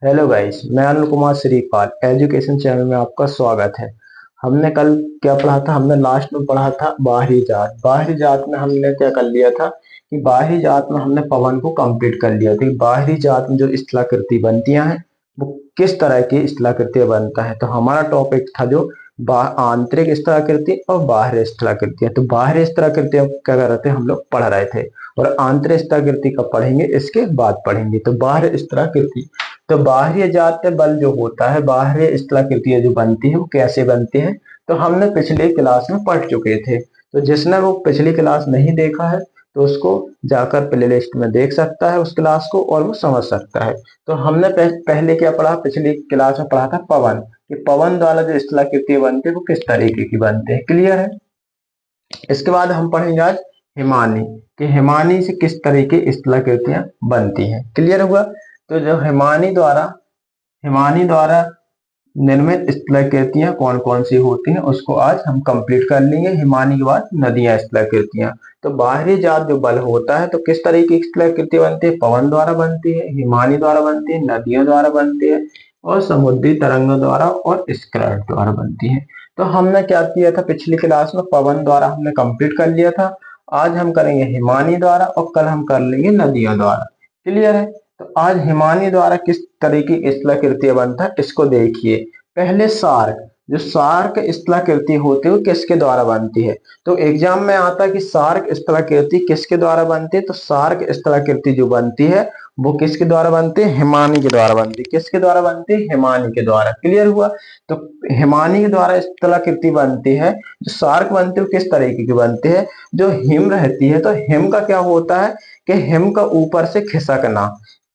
Hello guys, मैं Anil Kumar Shripal education channel में आपका स्वागत है। हमने कल क्या पढ़ा था? हमने लास्ट में पढ़ा था बाहरी जात। बाहरी जात में हमने क्या कर लिया था कि बाहरी जात में हमने पवन को कंप्लीट कर लिया था कि बाहरी जात में जो स्थलाकृति बनतियां हैं वो किस तरह की स्थलाकृतियां बनता है। तो हमारा टॉपिक था जो आंतरिक स्थलाकृति और बाहरी स्थलाकृतियां। तो बाहरी स्थलाकृतियां क्या कर रहे थे, हम लोग पढ़ रहे थे, और आंतरिक स्थलाकृति का पढ़ेंगे इसके बाद पढ़ेंगे। तो बाहरी स्थलाकृति, तो बाह्य जातीय बल जो होता है, बाह्य स्थलाकृतियां जो बनती है वो कैसे बनती है, तो हमने पिछले क्लास में पढ़ चुके थे। तो जिसने वो पिछली क्लास नहीं देखा है तो उसको जाकर प्ले लिस्ट में देख सकता है उस क्लास को, और वो समझ सकता है। तो हमने पहले क्या पढ़ा, पिछली क्लास में पढ़ा था पवन, कि पवन द्वारा जो स्थलाकृतियां बनती है वो किस तरीके की बनते हैं। क्लियर है? इसके बाद हम पढ़ेंगे आज हिमानी, कि हिमानी से किस तरीके की स्थलाकृतियां बनती हैं। क्लियर हुआ? तो जो हिमानी द्वारा निर्मित स्थलाकृतियां कौन कौन सी होती हैं उसको आज हम कंप्लीट कर लेंगे। हिमानी के बाद नदियां, स्थलाकृतियां। तो बाहरी जात जो बल होता है तो किस तरीके की स्थलाकृति बनती है? पवन द्वारा बनती है, हिमानी द्वारा बनती है, नदियों द्वारा बनती है, और समुद्री तरंगों द्वारा और स्कर्ट द्वारा बनती है। तो हमने क्या किया था पिछली क्लास में? पवन द्वारा हमने कंप्लीट कर लिया था। आज हम करेंगे हिमानी द्वारा, और कल हम कर लेंगे नदियों द्वारा। क्लियर है? तो आज हिमानी द्वारा किस तरीके की स्थलाकृतियां बनता है इसको देखिए। पहले सार्क, जो सार्क स्थलाकृति होती है वो किसके द्वारा बनती है? तो एग्जाम में आता है कि सार्क स्थलाकृति किसके द्वारा बनती है, तो सार्क स्थलाकृति जो बनती है वो किसके द्वारा बनती है? हिमानी के द्वारा बनती है। किसके द्वारा बनती है? हिमानी के द्वारा। क्लियर हुआ? तो हिमानी के द्वारा स्थलाकृति बनती है। जो सार्क बनती है वो किस तरीके की बनती है? जो हिम रहती है, तो हिम का क्या होता है कि हिम का ऊपर से खिसकना,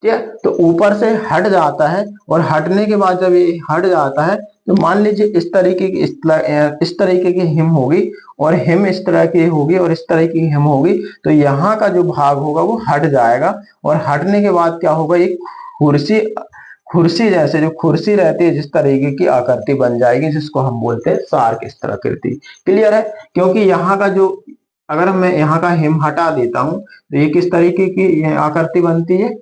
ठीक है, तो ऊपर से हट जाता है, और हटने के बाद जब ये हट जाता है तो मान लीजिए इस तरीके की हिम होगी, और हिम इस तरह की होगी, और इस तरह की हिम होगी, तो यहाँ का जो भाग होगा वो हट जाएगा, और हटने के बाद क्या होगा, एक कुर्सी, कुर्सी जैसे जो कुर्सी रहती है जिस तरीके की आकृति बन जाएगी, जिसको हम बोलते हैं सार्क स्थलाकृति। क्लियर है? क्योंकि यहाँ का जो, अगर मैं यहाँ का हिम हटा देता हूं तो ये किस तरीके की आकृति बनती है?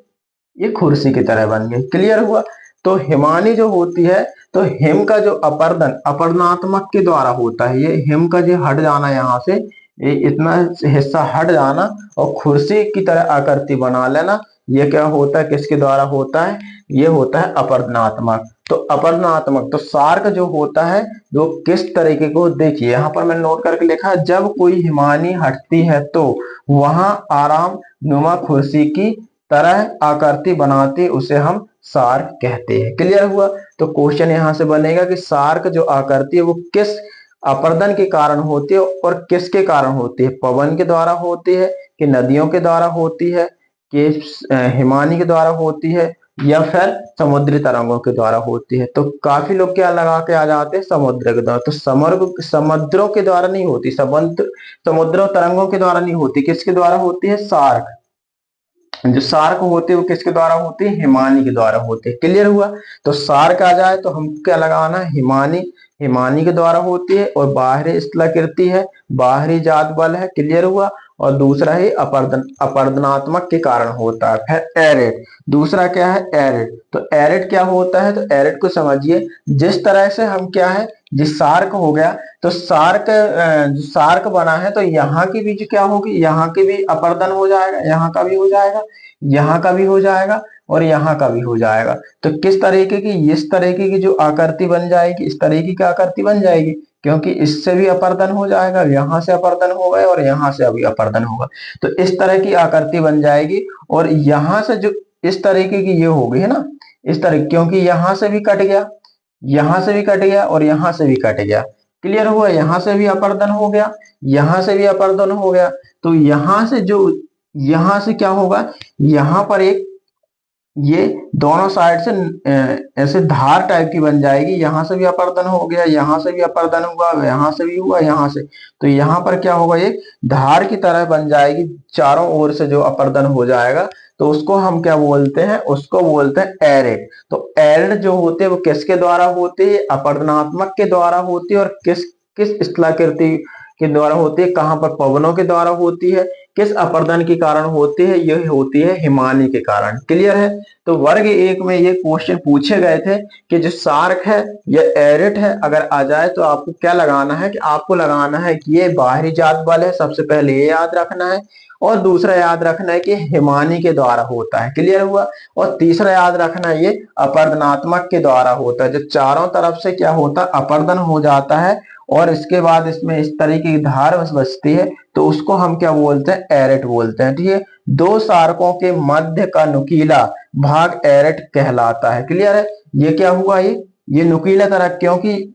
ये कुर्सी की तरह बन गई। क्लियर हुआ? तो हिमानी जो होती है, तो हिम का जो अपर्दन अपरनात्मक के द्वारा होता है, ये हिम का जो हट जाना यहाँ से, ये इतना हिस्सा हट जाना और कुर्सी की तरह आकृति बना लेना, ये क्या होता है, किसके द्वारा होता है? ये होता है अपरनात्मक। तो अपरनात्मक, तो सार्क जो होता है जो किस तरीके को, देखिए यहाँ पर मैंने नोट करके लिखा है, जब कोई हिमानी हटती है तो वहां आराम नुमा कुर्सी की तरह आकृति बनाती, उसे हम सार्क कहते हैं। क्लियर हुआ? तो क्वेश्चन यहां से बनेगा कि सार्क जो आकृति है वो किस अपर्दन के कारण होती है, और किसके कारण होती है? पवन के द्वारा होती है, कि नदियों के द्वारा होती है, कि हिमानी के द्वारा होती है, या फिर समुद्री तरंगों के द्वारा होती है? तो काफी लोग क्या लगा के आ जाते हैं, समुद्र के द्वारा। तो समुद्रों के द्वारा नहीं होती, समुद्रों तरंगों के द्वारा नहीं होती, किसके द्वारा होती है? सार्क। जो सार्क होते हैं वो किसके द्वारा होती है? हिमानी के द्वारा होते हैं। क्लियर हुआ? तो सार्क आ जाए तो हम क्या लगाना है? हिमानी। हिमानी के द्वारा होती है, और बाहरी स्थलाकृति है, बाहरी जात बल है। क्लियर हुआ? और दूसरा है अपरदनात्मक के कारण होता है। फिर एरिड, दूसरा क्या है? एरिड। तो एरिड क्या होता है? तो एरिड को समझिए, जिस तरह से हम क्या है, जिस सार्क हो गया, तो सार्क जो सार्क बना है तो यहाँ की भी जो क्या होगी, यहाँ की भी अपर्दन हो जाएगा, यहाँ का भी हो जाएगा, यहाँ का भी हो जाएगा, और यहाँ का भी हो जाएगा। तो किस तरीके की, इस तरीके की जो आकृति बन जाएगी, इस तरीके की आकृति बन जाएगी, क्योंकि इससे भी अपर्दन हो जाएगा, यहाँ से अपर्दन हो गए, और यहाँ से अभी अपर्दन होगा। तो इस तरह की आकृति बन जाएगी, और यहाँ से जो इस तरीके की ये होगी, है ना, इस तरह, क्योंकि यहाँ से भी कट गया, यहाँ से भी कट गया, और यहाँ से भी कट गया। क्लियर हुआ? यहाँ से भी अपर्दन हो गया, यहाँ से भी अपर्दन हो गया। तो यहाँ से जो, यहाँ से क्या होगा, यहाँ पर एक, ये दोनों साइड से ऐसे धार टाइप की बन जाएगी। यहाँ से भी अपर्दन हो गया, यहाँ से भी अपर्दन हुआ, यहाँ से भी हुआ, यहाँ से, तो यहाँ पर क्या होगा, एक धार की तरह बन जाएगी, चारों ओर से जो अपर्दन हो जाएगा। तो उसको हम क्या बोलते हैं? उसको बोलते हैं एरिड। तो एरिड जो होते हैं वो किसके द्वारा होते हैं? अपरदनात्मक के द्वारा होती है। और किस किस स्थलाकृति के द्वारा होती है? कहाँ पर? पवनों के द्वारा होती है, किस अपर्दन के कारण होती है? यह होती है हिमानी के कारण। क्लियर है? तो वर्ग 1 में ये क्वेश्चन पूछे गए थे कि जो शार्क है या एरिट है, अगर आ जाए तो आपको क्या लगाना है कि आपको लगाना है कि ये बाहरी जात बल है, सबसे पहले ये याद रखना है। और दूसरा याद रखना है कि हिमानी के द्वारा होता है। क्लियर हुआ? और तीसरा याद रखना है ये अपर्दनात्मक के द्वारा होता है, जो चारों तरफ से क्या होता है? अपर्दन हो जाता है और इसके बाद इसमें इस तरीके की धार बचती है, तो उसको हम क्या बोलते हैं? एरेट बोलते हैं। ठीक है? दो शार्कों के मध्य का नुकीला भाग एरेट कहलाता है। क्लियर है? ये क्या हुआ? ये नुकीला तरह, क्योंकि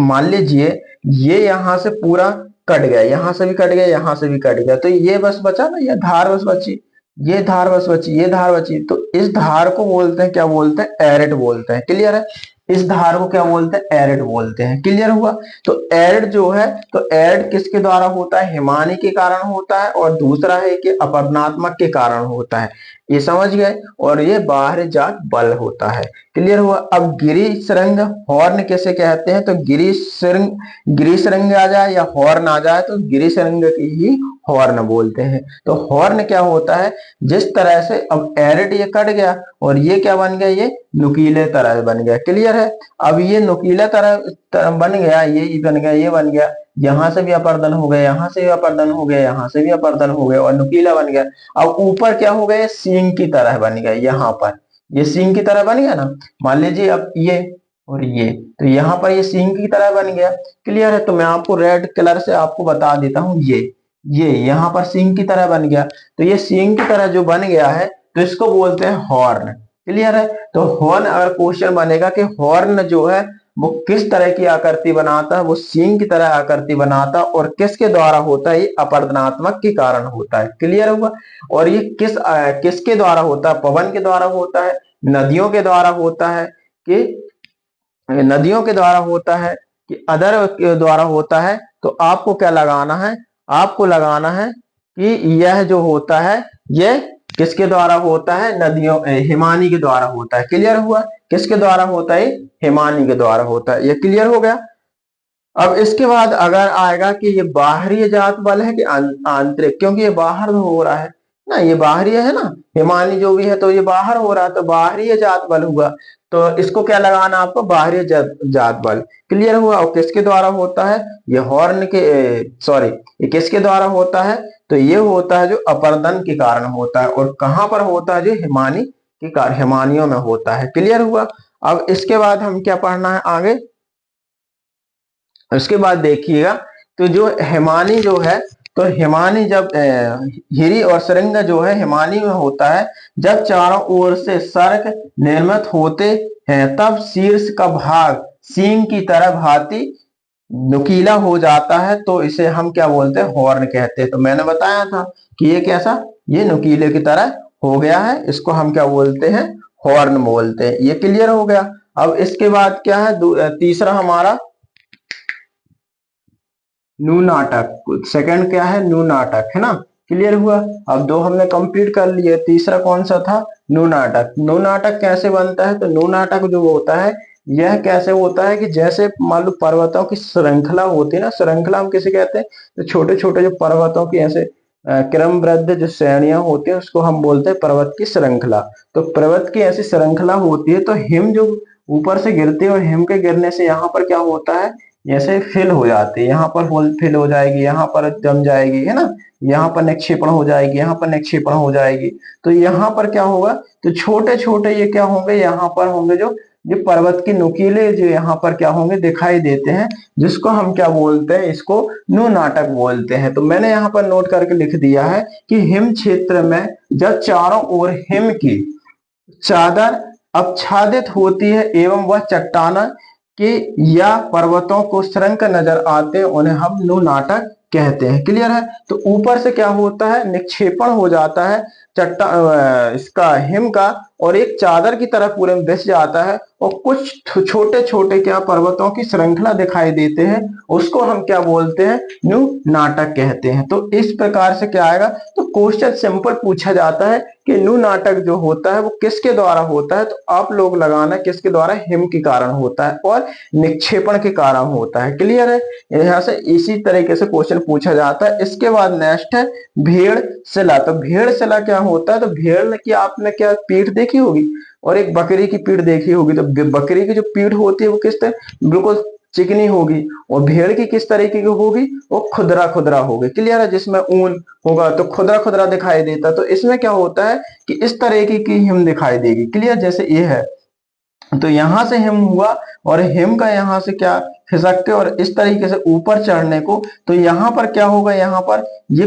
मान लीजिए ये यहां से पूरा कट गया, यहां से भी कट गया, यहां से भी कट गया, तो ये बस बचा ना, ये धार बस बची, ये धार बस बची, ये धार बची, तो इस धार को बोलते हैं, क्या बोलते हैं? एरिड बोलते हैं। क्लियर है? इस धार को क्या बोलते हैं? एरिड बोलते हैं। क्लियर हुआ? तो एरिड जो है, तो एरिड किसके द्वारा होता है? हिमानी के कारण होता है, और दूसरा है कि अपवर्तनात्मक के कारण होता है। ये समझ गए? और ये बाहरी जात बल होता है। क्लियर हुआ? अब गिरी सरंग हॉर्न कैसे कहते हैं? तो गिरी सरंग आ जाए या हॉर्न आ जाए तो गिरी सरंग की ही हॉर्न बोलते हैं। तो हॉर्न क्या होता है? जिस तरह से अब एरिड ये कट गया और ये क्या बन गया? ये नुकीले तरह बन गया। क्लियर है? अब ये नुकीला तरह बन गया, ये बन गया, ये बन गया, यहां से भी अपर्दन हो गया, यहां से भी अपर्दन हो गया, यहां से भी अपर्दन हो गया और नुकीला बन गया। अब ऊपर क्या हो गया? सींग की तरह बन गया। यहाँ पर ये सींग की तरह बन गया ना। मान लीजिए अब ये और ये, तो यहाँ पर ये सींग की तरह बन गया। क्लियर है? तो मैं आपको रेड कलर से आपको बता देता हूँ, ये यहाँ पर सींग की तरह बन गया। तो ये सींग की तरह जो बन गया है, तो इसको बोलते हैं हॉर्न। क्लियर है? तो हॉर्न अगर क्वेश्चन बनेगा कि हॉर्न जो है वो किस तरह की आकृति बनाता है, वो सींग की तरह आकृति बनाता है, और किसके द्वारा होता है? ये अपर्दनात्मक के कारण होता है। क्लियर हुआ? और ये किसके द्वारा होता है? पवन के द्वारा होता है, नदियों के द्वारा होता है, कि नदियों के द्वारा होता है, कि अदर के द्वारा होता है? तो आपको क्या लगाना है? आपको लगाना है कि यह जो होता है ये किसके द्वारा होता है? नदियों हिमानी के द्वारा होता है। क्लियर हुआ? किसके द्वारा होता है? हिमानी के द्वारा होता है। ये क्लियर हो गया? अब इसके बाद अगर आएगा कि ये बाहरी जात बल है कि आंतरिक, क्योंकि ये बाहर हो रहा है ना, ये बाहरी है ना, हिमानी जो भी है तो ये बाहर हो रहा है, तो बाहरी जात बल हुआ। तो इसको क्या लगाना आपको? बाहरी जात बल। क्लियर हुआ? और किसके द्वारा होता है? ये हॉर्न के, सॉरी, ये किसके द्वारा होता है? तो ये होता है जो अपर्दन के कारण होता है, और कहां पर होता है? जो हिमानी के कारण, हिमानियों में होता है। क्लियर हुआ? अब इसके बाद हम क्या पढ़ना है आगे? उसके बाद देखिएगा, तो जो हिमानी जो है, तो हिमानी जब हिरी और सरंग जो है हिमानी में होता है, जब चारों ओर से सर्क निर्मित होते हैं, तब शीर्ष का भाग सींग की तरह भांति नुकीला हो जाता है, तो इसे हम क्या बोलते हैं? हॉर्न कहते हैं। तो मैंने बताया था कि ये कैसा? ये नुकीले की तरह हो गया है, इसको हम क्या बोलते हैं? हॉर्न बोलते हैं। ये क्लियर हो गया? अब इसके बाद क्या है? तीसरा हमारा नू नाटक। सेकंड क्या है? नू नाटक, है ना? क्लियर हुआ? अब दो हमने कंप्लीट कर लिए, तीसरा कौन सा था? नू नाटक। नू नाटक कैसे बनता है? तो नू नाटक जो होता है, यह कैसे होता है कि जैसे मान लो पर्वतों की श्रृंखला होती है ना, श्रृंखला हम किसे कहते हैं? तो छोटे छोटे जो पर्वतों की ऐसे क्रमबद्ध जो श्रेणियां होती है, उसको हम बोलते हैं पर्वत की श्रृंखला। तो पर्वत की ऐसी श्रृंखला होती है, तो हिम जो ऊपर से गिरती है, और हिम के गिरने से यहाँ पर क्या होता है? जैसे फिल हो जाती है, यहाँ पर होल फिल हो जाएगी, यहाँ पर जम जाएगी, है ना, यहाँ पर निक्षेपण हो जाएगी, यहाँ पर निक्षेपण हो जाएगी। तो यहाँ पर क्या होगा? तो छोटे छोटे ये क्या होंगे? यहाँ पर होंगे जो पर्वत की नुकीले जो यहाँ पर क्या होंगे? दिखाई देते हैं, जिसको हम क्या बोलते हैं? इसको नू नाटक बोलते हैं। तो मैंने यहाँ पर नोट करके लिख दिया है कि हिम क्षेत्र में जब चारों ओर हिम की चादर आच्छादित होती है एवं वह चट्टाना के या पर्वतों को श्रृंक नजर आते हैं, उन्हें हम नू नाटक कहते हैं। क्लियर है? तो ऊपर से क्या होता है? निक्षेपण हो जाता है इसका हिम का, और एक चादर की तरह पूरे में बिछ जाता है और कुछ छोटे छोटे क्या पर्वतों की श्रृंखला दिखाई देते हैं, उसको हम क्या बोलते हैं, न्यू नाटक कहते हैं। तो इस प्रकार से क्या आएगा, तो क्वेश्चन सिंपल पूछा जाता है कि न्यू नाटक जो होता है वो किसके द्वारा होता है, तो आप लोग लगाना किसके द्वारा, हिम के कारण होता है और निक्षेपण के कारण होता है। क्लियर है, यहाँ से इसी तरीके से क्वेश्चन पूछा जाता है। इसके बाद नेक्स्ट है भेड़ शिला। तो भेड़ शिला क्या होता है, तो भेड़ की आपने क्या पीठ देखी होगी और एक बकरी की पीठ देखी होगी। तो बकरी की जो पीठ होती है वो किस तरह, बिल्कुल चिकनी होगी, और भेड़ की किस तरीके की होगी, वो खुदरा खुदरा होगी। क्लियर है, जिसमें ऊन होगा तो खुदरा खुदरा दिखाई देता। तो इसमें क्या होता है कि इस तरीके की हिम दिखाई देगी। क्लियर, जैसे ये है, तो यहां से हिम हुआ और हिम का यहां से क्या खिसक के और इस तरीके से ऊपर चढ़ने को, तो यहाँ पर क्या होगा, यहाँ पर ये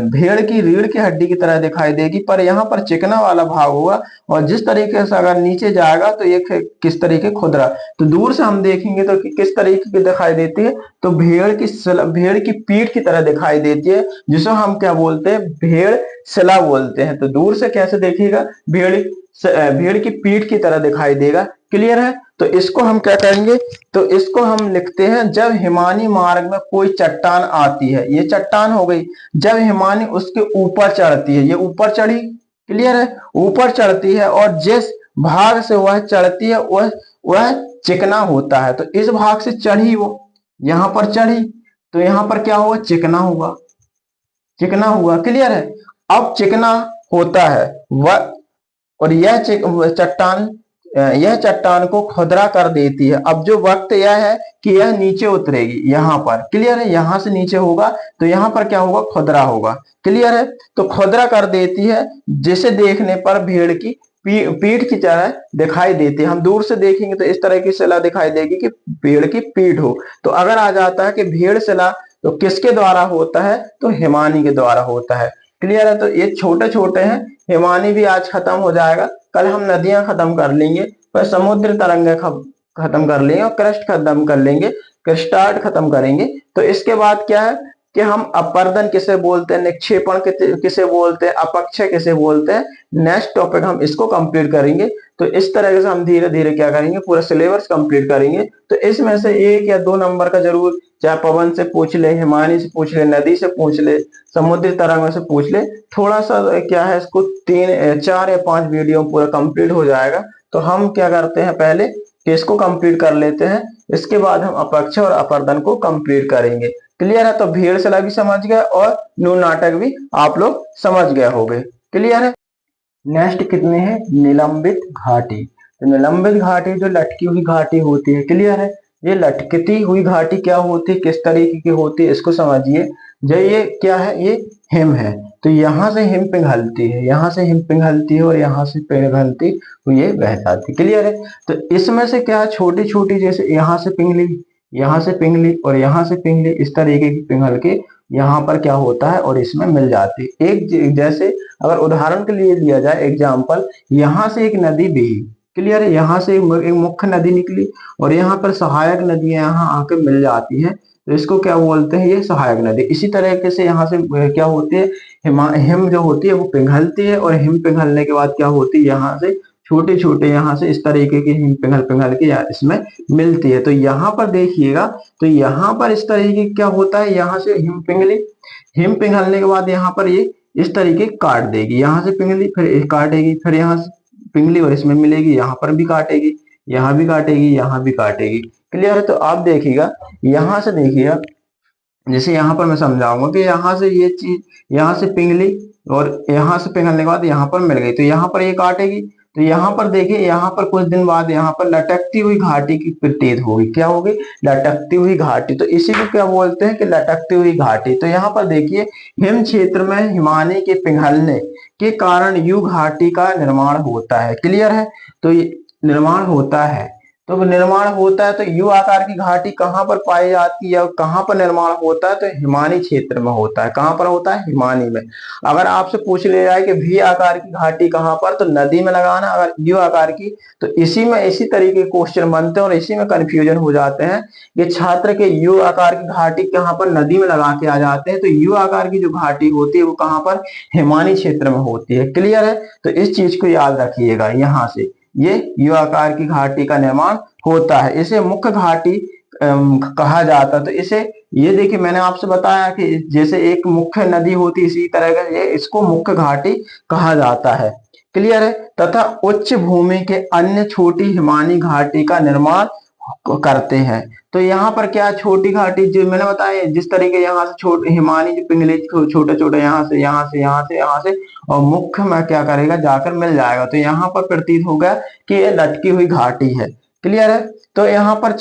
भेड़ की रीढ़ की हड्डी की तरह दिखाई देगी, पर यहाँ पर चिकना वाला भाग होगा, और जिस तरीके से अगर नीचे जाएगा तो ये किस तरीके खुदरा। तो दूर से हम देखेंगे तो किस तरीके की दिखाई देती है, तो भेड़ की पीठ की तरह दिखाई देती है, जिसको हम क्या बोलते हैं, भेड़ शिला बोलते हैं। तो दूर से कैसे देखिएगा, भेड़ की पीठ की तरह दिखाई देगा। क्लियर है, तो इसको हम क्या करेंगे, तो इसको हम लिखते हैं जब हिमानी मार्ग में कोई चट्टान आती है, ये चट्टान हो गई, जब हिमानी उसके ऊपर चढ़ती है, ये ऊपर चढ़ी। क्लियर है, ऊपर चढ़ती है और जिस भाग से वह चढ़ती है वह चिकना होता है। तो इस भाग से चढ़ी, वो यहां पर चढ़ी, तो यहां पर क्या होगा, चिकना होगा, चिकना हुआ। क्लियर है, अब चिकना होता है वह, और यह चट्टान को खुदरा कर देती है। अब जो वक्त यह है कि यह नीचे उतरेगी यहाँ पर। क्लियर है, यहां से नीचे होगा तो यहाँ पर क्या होगा, खुदरा होगा। क्लियर है, तो खुदरा कर देती है, जिसे देखने पर भेड़ की पीठ की तरह दिखाई देती है। हम दूर से देखेंगे तो इस तरह की शिला दिखाई देगी कि भेड़ की पीठ हो। तो अगर आ जाता है कि भेड़ शिला तो किसके द्वारा होता है, तो हिमानी के द्वारा होता है। क्लियर है, तो ये छोटे छोटे हैं, हिमानी भी आज खत्म हो जाएगा, कल हम नदियां खत्म कर लेंगे, फिर समुद्र तरंगे खत्म कर लेंगे और क्रस्ट खत्म कर लेंगे, क्रिस्टार्ट खत्म करेंगे। तो इसके बाद क्या है कि हम अपर्दन किसे बोलते हैं, निक्षेपण किसे बोलते हैं, अपक्षय किसे बोलते हैं, नेक्स्ट टॉपिक हम इसको कंप्लीट करेंगे। तो इस तरह से हम धीरे धीरे क्या करेंगे, पूरा सिलेबस कंप्लीट करेंगे। तो इसमें से 1 या 2 नंबर का जरूर, चाहे पवन से पूछ ले, हिमानी से पूछ ले, नदी से पूछ ले, समुद्री तरंगों से पूछ ले, थोड़ा सा क्या है, इसको 4 या 5 वीडियो पूरा कंप्लीट हो जाएगा। तो हम क्या करते हैं, पहले इसको कंप्लीट कर लेते हैं, इसके बाद हम अपक्षय और अपर्दन को कंप्लीट करेंगे। क्लियर है, तो भेड़ शिला भी समझ गए और न्यू नाटक भी आप लोग समझ गए होंगे। क्लियर है, नेक्स्ट कितने हैं, निलंबित घाटी। तो निलंबित घाटी जो लटकी हुई घाटी होती है। क्लियर है, ये लटकती हुई घाटी क्या होती है, किस तरीके की होती है, इसको समझिए। जो ये क्या है, ये हिम है, तो यहाँ से हिम पिघलती है, यहाँ से हिम पिघलती है और यहाँ से पिघलती हुई ये बह जाती है। क्लियर है, तो इसमें से क्या छोटी छोटी, जैसे यहाँ से पिघली, यहाँ से पिघली और यहाँ से पिघली, इस तरीके की पिघल के यहाँ पर क्या होता है और इसमें मिल जाती है। एक जैसे अगर उदाहरण के लिए लिया जाए एग्जाम्पल, यहाँ से एक नदी बही। क्लियर है, यहाँ से एक मुख्य नदी निकली और यहाँ पर सहायक नदियां यहाँ आके मिल जाती है, तो इसको क्या बोलते हैं, ये सहायक नदी। इसी तरीके से यहाँ से क्या होती है, हिम जो होती है वो पिघलती है, और हिम पिघलने के बाद क्या होती है, यहाँ से छोटे छोटे, यहाँ से इस तरीके की हिम पिघल पिघल के इसमें मिलती है। तो यहाँ पर देखिएगा, तो यहाँ पर इस तरीके क्या होता है, यहाँ से हिम पिघली, हिम पिघलने के बाद यहाँ पर ये इस तरीके काट देगी, यहाँ से पिघली फिर काटेगी, फिर यहाँ से पिघली और इसमें मिलेगी, यहाँ पर भी काटेगी, यहाँ भी काटेगी, यहाँ भी काटेगी। क्लियर है, तो आप देखिएगा, यहाँ से देखिएगा, जैसे यहाँ पर मैं समझाऊंगा कि यहाँ से ये चीज यहाँ से पिघली और यहाँ से पिघलने के बाद यहाँ पर मिल गई, तो यहाँ पर ये काटेगी। तो यहाँ पर देखिए, यहाँ पर कुछ दिन बाद यहाँ पर लटकती हुई घाटी की प्रतीत होगी, क्या होगी, लटकती हुई घाटी। तो इसी को क्या बोलते हैं कि लटकती हुई घाटी। तो यहाँ पर देखिए, हिम क्षेत्र में हिमानी के पिघलने के कारण यू घाटी का निर्माण होता है। क्लियर है, तो ये निर्माण होता है, तो निर्माण होता है तो यू आकार की घाटी कहाँ पर पाई जाती है और कहाँ पर निर्माण होता है, तो हिमानी क्षेत्र में होता है। कहाँ पर होता है? हिमानी में। अगर आपसे पूछ लिया जाए कि वी आकार की घाटी कहाँ पर, तो नदी में लगाना। अगर यू आकार की, तो इसी में इसी तरीके के क्वेश्चन बनते हैं और इसी में कंफ्यूजन हो जाते हैं। ये छात्र के यू आकार की घाटी कहाँ पर नदी में लगा के आ जाते हैं, तो यू आकार की जो घाटी होती है वो कहाँ पर? हिमानी क्षेत्र में होती है। क्लियर है? तो इस चीज को याद रखिएगा। यहाँ से ये यू आकार की घाटी का निर्माण होता है, इसे मुख्य घाटी कहा जाता है। तो इसे, ये देखिए मैंने आपसे बताया कि जैसे एक मुख्य नदी होती इसी तरह का ये, इसको मुख्य घाटी कहा जाता है। क्लियर है? तथा उच्च भूमि के अन्य छोटी हिमानी घाटी का निर्माण करते हैं। तो यहाँ पर क्या, छोटी घाटी जो मैंने बताया, जिस तरीके यहाँ से छोटे हिमानी जो पिंगले छोटे छोटे यहाँ से यहाँ से यहाँ से यहाँ से और मुख्य में क्या करेगा, जाकर मिल जाएगा। तो यहाँ पर प्रतीत होगा कि ये लटकी हुई घाटी है। क्लियर है? तो यहाँ पर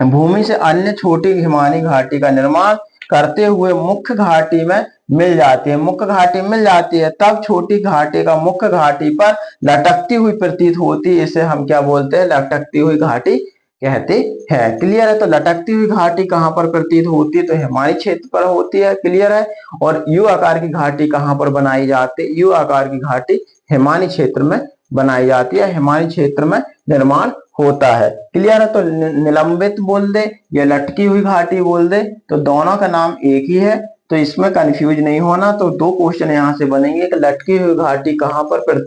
भूमि से अन्य छोटी हिमानी घाटी का निर्माण करते हुए मुख्य घाटी में मिल जाती है। मुख्य घाटी मिल जाती है तब छोटी घाटी का मुख्य घाटी पर लटकती हुई प्रतीत होती है। इसे हम क्या बोलते हैं? लटकती हुई घाटी कहते हैं। क्लियर है? तो लटकती हुई घाटी कहाँ पर प्रतीत होती है? तो हिमानी क्षेत्र पर होती है। क्लियर है? और यू आकार की घाटी कहाँ पर बनाई जाती है? यू आकार की घाटी हिमानी क्षेत्र में बनाई जाती है, हिमानी क्षेत्र में निर्माण होता है। क्लियर है? तो निलंबित बोल दे या लटकी हुई घाटी बोल दे, तो दोनों का नाम एक ही है, तो इसमें कंफ्यूज नहीं होना। तो दो क्वेश्चन यहाँ से बनेंगे कि लटकी हुई घाटी कहाँ पर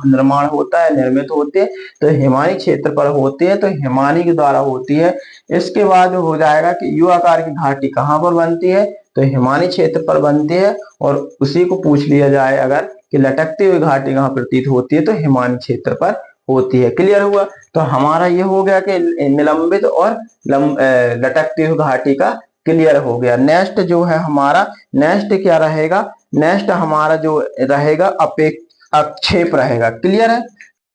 निर्माण होता है, निर्मित होते हैं, तो हिमानी क्षेत्र पर होती है, तो हिमानी के द्वारा होती है। इसके बाद हो जाएगा कि यू आकार की घाटी कहाँ पर बनती है, तो हिमानी क्षेत्र पर बनती है। और उसी को पूछ लिया जाए अगर कि लटकती हुई घाटी कहाँ प्रतीत होती है, तो हिमानी क्षेत्र पर होती है। क्लियर हुआ? तो हमारा ये हो गया कि निलंबित और लटकती हुई घाटी का क्लियर हो गया। नेक्स्ट जो है हमारा, नेक्स्ट क्या रहेगा? नेक्स्ट हमारा जो रहेगा अक्षेप रहेगा। क्लियर है?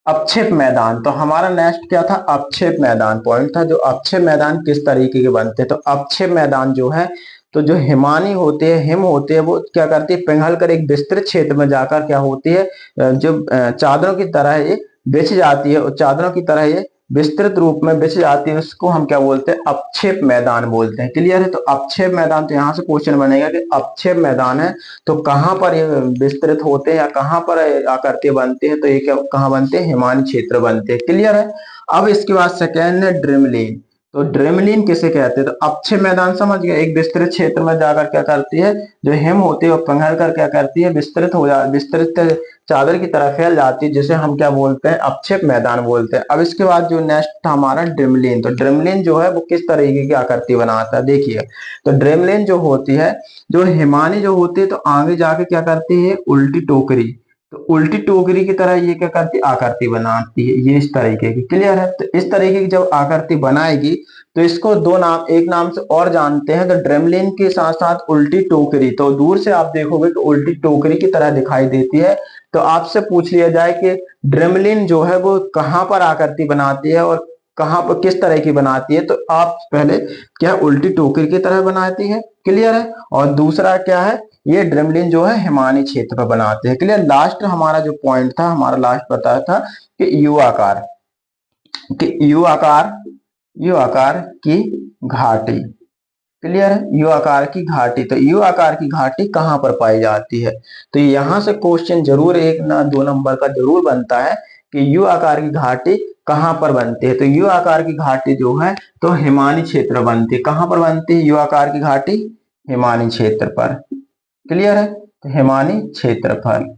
अक्षेप मैदान। तो हमारा नेक्स्ट क्या था? अक्षेप मैदान पॉइंट था। जो अक्षेप मैदान किस तरीके के बनते हैं, तो अक्षेप मैदान जो है, तो जो हिमानी होते हैं, हिम होते हैं, वो क्या करती है, पिघल कर एक विस्तृत क्षेत्र में जाकर क्या होती है, जो चादरों की तरह ये बिछ जाती है, और चादरों की तरह ये विस्तृत रूप में बिछ जाती है, उसको हम क्या बोलते हैं? अक्षेप मैदान बोलते हैं। क्लियर है? तो अक्षेप मैदान, तो यहाँ से क्वेश्चन बनेगा कि अक्षेप मैदान है तो कहाँ पर ये विस्तृत होते हैं या कहाँ पर आकृति बनते हैं, तो ये क्या कहाँ बनते हैं? हिमानी क्षेत्र बनते हैं। क्लियर है? अब इसके बाद सेकेंड है ड्रीमलीन। तो ड्रीमलीन किसे कहते हैं? तो अक्षय मैदान समझ गए, एक विस्तृत क्षेत्र में जाकर क्या करती है, जो हिम होती है वो पिघल कर क्या करती है, विस्तृत हो जा विस्तृत चादर की तरह फैल जाती है, जिसे हम क्या बोलते हैं? अक्षेप मैदान बोलते हैं। अब इसके बाद जो नेक्स्ट था हमारा ड्रीमलीन। तो ड्रीमलीन जो है वो किस तरीके की आकृति बनाता है, देखिए। तो ड्रीमलीन जो होती है, जो हिमानी जो होती है, तो आगे जाके क्या करती है? उल्टी टोकरी। तो उल्टी टोकरी की तरह ये क्या करती है? आकृति बनाती है, ये इस तरीके की। क्लियर है? तो इस तरीके की जब आकृति बनाएगी तो इसको दो नाम, एक नाम से और जानते हैं, तो ड्रेमलिन के साथ साथ उल्टी टोकरी। तो दूर से आप देखोगे कि उल्टी टोकरी की तरह दिखाई देती है। तो आपसे पूछ लिया जाए कि ड्रेमलिन जो है वो कहाँ पर आकृति बनाती है और कहाँ पर किस तरह की बनाती है, तो आप पहले क्या, उल्टी टोकरी की तरह बनाती है। क्लियर है? और दूसरा क्या है, ये ड्रेमलिन जो है हिमानी क्षेत्र पर बनाते हैं। क्लियर? लास्ट हमारा जो पॉइंट था, हमारा लास्ट बताया था कि यू आकार, कि यू आकार की घाटी। क्लियर है? यू आकार की घाटी। तो यू आकार की घाटी कहाँ पर पाई जाती है, तो यहां से क्वेश्चन जरूर एक ना दो नंबर का जरूर बनता है कि यू आकार की घाटी कहाँ पर बनती है। तो यू आकार की घाटी जो है तो हिमानी क्षेत्र बनती है। कहाँ पर बनती है यू आकार की घाटी? हिमानी क्षेत्र पर। क्लियर है? तो हिमानी क्षेत्र पर।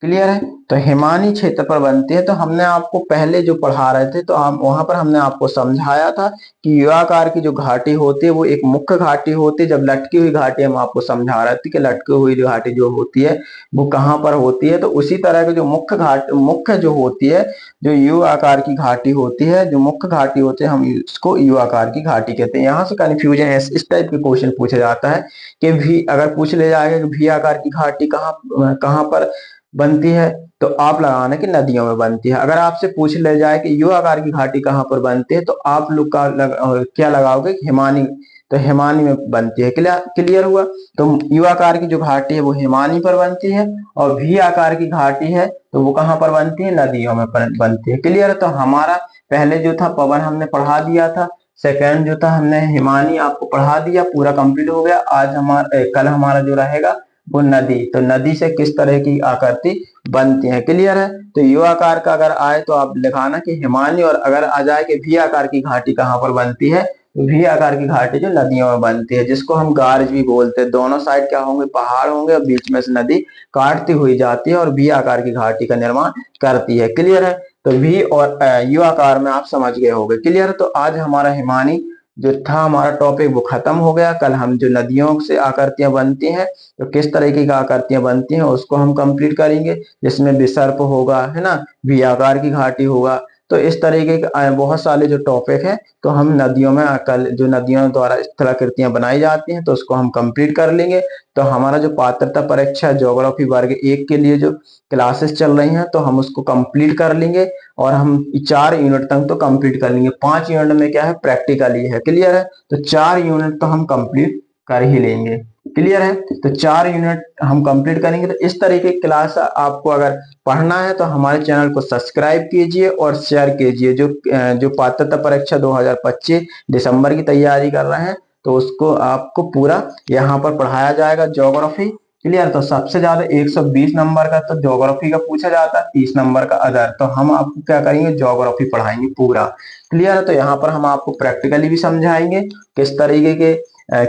क्लियर है? तो हिमानी क्षेत्र पर बनती है। तो हमने आपको पहले जो पढ़ा रहे थे, तो हम वहां पर हमने आपको समझाया था कि यू आकार की जो घाटी होती है वो एक मुख्य घाटी होती है। जब लटकी हुई घाटी हम आपको समझा रहे थे कि लटकी हुई जो घाटी जो होती है वो कहाँ पर होती है, तो उसी तरह की जो मुख्य जो होती है, जो यू आकार की घाटी होती है, जो मुख्य घाटी होती है, हम इसको यू आकार की घाटी कहते हैं। यहाँ से कंफ्यूजन है, इस टाइप के क्वेश्चन पूछा जाता है कि भी अगर पूछ ले जाएगा कि भी आकार की घाटी कहाँ कहाँ पर बनती है, तो आप लगाना कि नदियों में बनती है। अगर आपसे पूछ ले जाए कि यू आकार की घाटी कहाँ पर बनती है, तो आप लोग क्या लगाओगे? हिमानी। तो हिमानी में बनती है। क्लियर हुआ। तो यू आकार की जो घाटी है वो हिमानी पर बनती है, और वी आकार की घाटी है तो वो कहाँ पर बनती है, नदियों में बनती है। क्लियर है। तो हमारा पहले जो था पवन हमने पढ़ा दिया था, सेकंड जो था हमने हिमानी आपको पढ़ा दिया, पूरा कंप्लीट हो गया। आज हमारा कल हमारा जो रहेगा वो नदी, तो नदी से किस तरह की आकृति बनती है। क्लियर है। तो यू आकार का अगर आए तो आप लिखाना कि हिमानी, और अगर आ जाए कि वी आकार की घाटी कहाँ पर बनती है, तो वी आकार की घाटी जो नदियों में बनती है, जिसको हम गार्ज भी बोलते हैं। दोनों साइड क्या होंगे, पहाड़ होंगे, और बीच में से नदी काटती हुई जाती है और वी आकार की घाटी का निर्माण करती है। क्लियर है। तो वी और यू आकार में आप समझ गए होंगे। क्लियर है। तो आज हमारा हिमानी जो था हमारा टॉपिक वो खत्म हो गया। कल हम जो नदियों से आकृतियां बनती हैं, तो किस तरीके की आकृतियां बनती हैं उसको हम कंप्लीट करेंगे, जिसमें विसर्प होगा, है ना, वी आकार की घाटी होगा। तो इस तरीके के बहुत सारे जो टॉपिक है, तो हम नदियों में कल जो नदियों द्वारा स्थलाकृतियां बनाई जाती हैं तो उसको हम कंप्लीट कर लेंगे। तो हमारा जो पात्रता परीक्षा ज्योग्राफी वर्ग 1 के लिए जो क्लासेस चल रही हैं तो हम उसको कंप्लीट कर लेंगे, और हम 4 यूनिट तक तो कंप्लीट कर लेंगे। 5 यूनिट में क्या है, प्रैक्टिकल ही है। क्लियर है। तो 4 यूनिट तो हम कंप्लीट कर ही लेंगे। क्लियर है। तो 4 यूनिट हम कंप्लीट करेंगे। तो इस तरीके की क्लास आपको अगर पढ़ना है तो हमारे चैनल को सब्सक्राइब कीजिए और शेयर कीजिए। जो पात्रता परीक्षा 2025 दिसंबर की तैयारी कर रहे हैं तो उसको आपको पूरा यहाँ पर पढ़ाया जाएगा ज्योग्राफी। क्लियर। तो सबसे ज्यादा 120 नंबर का तो ज्योग्राफी का पूछा जाता है, 30 नंबर का अदर। तो हम आपको क्या करेंगे, ज्योग्राफी पढ़ाएंगे पूरा। क्लियर है। तो यहाँ पर हम आपको प्रैक्टिकली भी समझाएंगे किस तरीके के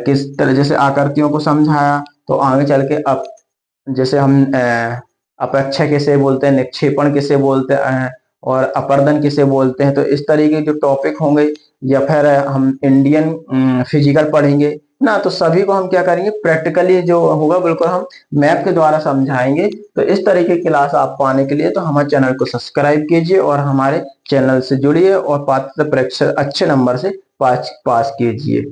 किस तरह जैसे आकृतियों को समझाया, तो आगे चल के अब जैसे हम अपेक्षा किसे बोलते हैं, निक्षेपण किसे बोलते हैं, और अपर्दन किसे बोलते हैं, तो इस तरीके के जो टॉपिक होंगे, या फिर हम इंडियन फिजिकल पढ़ेंगे ना, तो सभी को हम क्या करेंगे, प्रैक्टिकली जो होगा बिल्कुल हम मैप के द्वारा समझाएंगे। तो इस तरीके की क्लास आप पाने के लिए तो हमारे चैनल को सब्सक्राइब कीजिए और हमारे चैनल से जुड़िए, और पात्रता परीक्षा अच्छे नंबर से पास कीजिए।